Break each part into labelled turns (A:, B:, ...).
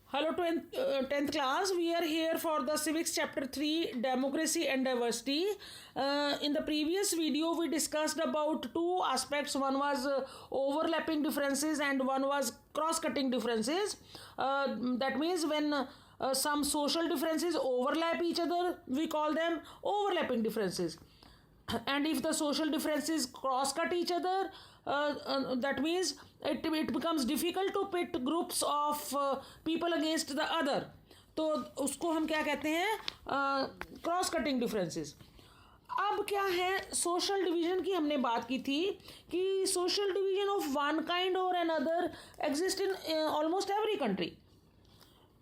A: Hello, 10th class. We are here for the civics chapter 3, democracy and diversity. In the previous video, we discussed about two aspects. One was overlapping differences and one was cross-cutting differences. That means when some social differences overlap each other, we call them overlapping differences. And if the social differences cross cut each other, that means it becomes difficult to pit groups of people against the other. तो उसको हम क्या कहते हैं, cross cutting differences. अब क्या है, social division की हमने बात की थी कि social division of one kind और another exist in almost every country.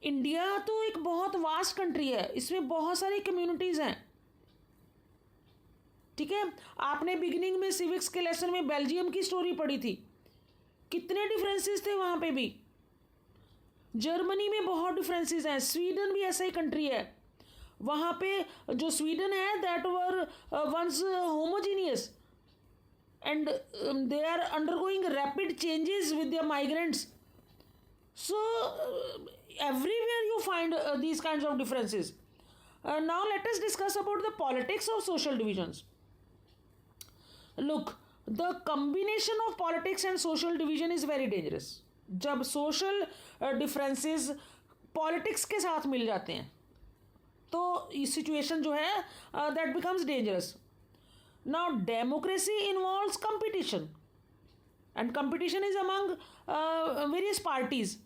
A: India तो एक बहुत वास्ट कंट्री है, इसमें बहुत सारी कम्युनिटीज़ हैं. ठीक है, आपने बिगिनिंग में सिविक्स के लेसन में बेल्जियम की स्टोरी पढ़ी थी. कितने डिफरेंसेस थे वहाँ पे भी. जर्मनी में बहुत डिफरेंसेस हैं. स्वीडन भी ऐसा ही कंट्री है. वहाँ पे जो स्वीडन है that were once homogeneous and they are undergoing rapid changes with the migrants. So everywhere you find these kinds of differences. Now let us discuss about the politics of social divisions. Look, the combination of politics and social division is very dangerous. जब social differences politics के साथ मिल जाते हैं तो इस situation जो है that becomes dangerous. Now democracy involves competition and competition is among various parties.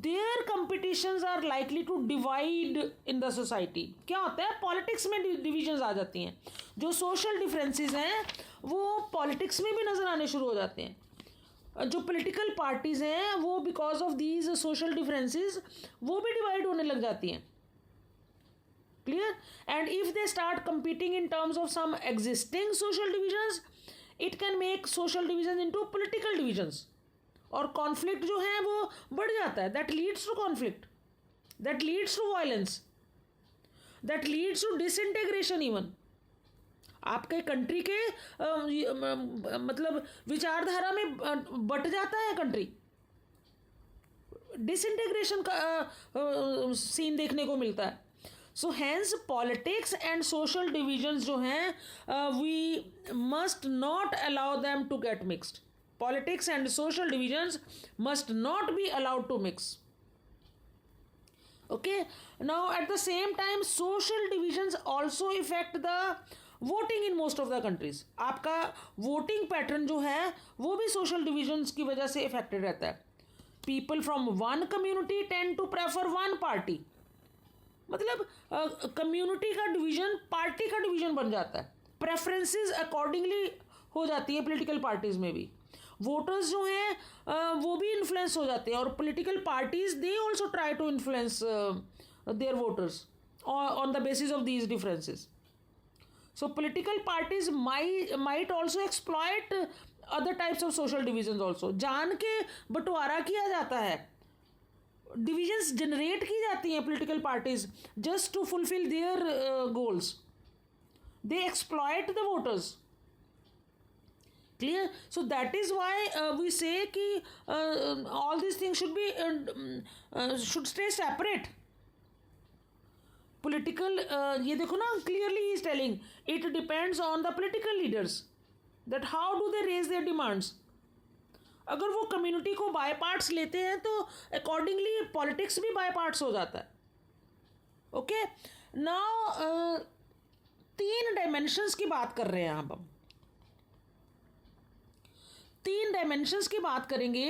A: Their competitions are likely to divide in the society. क्या होता है, पॉलिटिक्स में डिविजन्स आ जाती हैं. जो सोशल डिफरेंसेस हैं वो पॉलिटिक्स में भी नज़र आने शुरू हो जाते हैं. जो पॉलिटिकल पार्टीज़ हैं वो because of these social differences वो भी डिवाइड होने लग जाती हैं. Clear. And if they start competing in terms of some existing social divisions, it can make social division into political divisions. और कॉन्फ्लिक्ट जो है वो बढ़ जाता है. That leads to conflict, that leads to violence, that leads to disintegration. Even आपके country के मतलब विचारधारा में बट जाता है कंट्री. डिसइंटीग्रेशन का सीन देखने को मिलता है. So hence politics and social divisions जो हैं we must not allow them to get mixed. Politics and social divisions must not be allowed to mix. Okay. Now at the same time social divisions also affect the voting in most of the countries. आपका voting pattern जो है वो भी social divisions की वजह से affected रहता है. People from one community tend to prefer one party. मतलब community का division party का division बन जाता है. Preferences accordingly हो जाती है political parties में भी. वोटर्स जो हैं वो भी इन्फ्लुएंस हो जाते हैं और political parties they also try to influence their voters on the basis of these differences. So political parties might also exploit other types of social divisions also. जान के बंटवारा किया जाता है, डिविजन्स जनरेट की जाती हैं political parties just to fulfil their goals. They exploit the voters. Clear. So that is why we say कि all these things should be should stay separate. Political ये देखो ना, clearly he is telling it depends on the political leaders that how do they raise their demands. अगर वो community को by parts लेते हैं तो अकॉर्डिंगली पॉलिटिक्स भी बाय पार्ट्स हो जाता है. ओके. नाउ 3 डायमेंशंस की बात कर रहे हैं हम. 3 डायमेंशंस की बात करेंगे.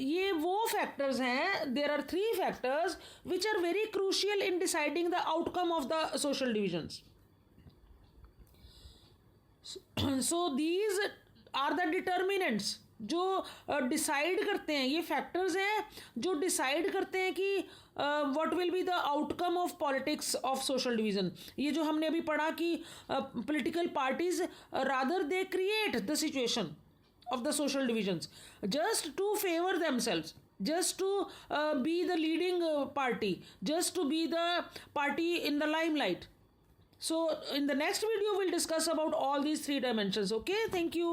A: ये वो फैक्टर्स हैं, there are 3 factors which are very crucial in deciding the outcome of the social divisions. So these are the determinants जो डिसाइड करते हैं. ये फैक्टर्स हैं जो डिसाइड करते हैं कि what will be the outcome of politics of social division. ये जो हमने अभी पढ़ा कि political parties rather they create the situation of the social divisions just to favor themselves, just to be the leading party, just to be the party in the limelight. So in the next video we'll discuss about all these 3 dimensions. Okay, thank you.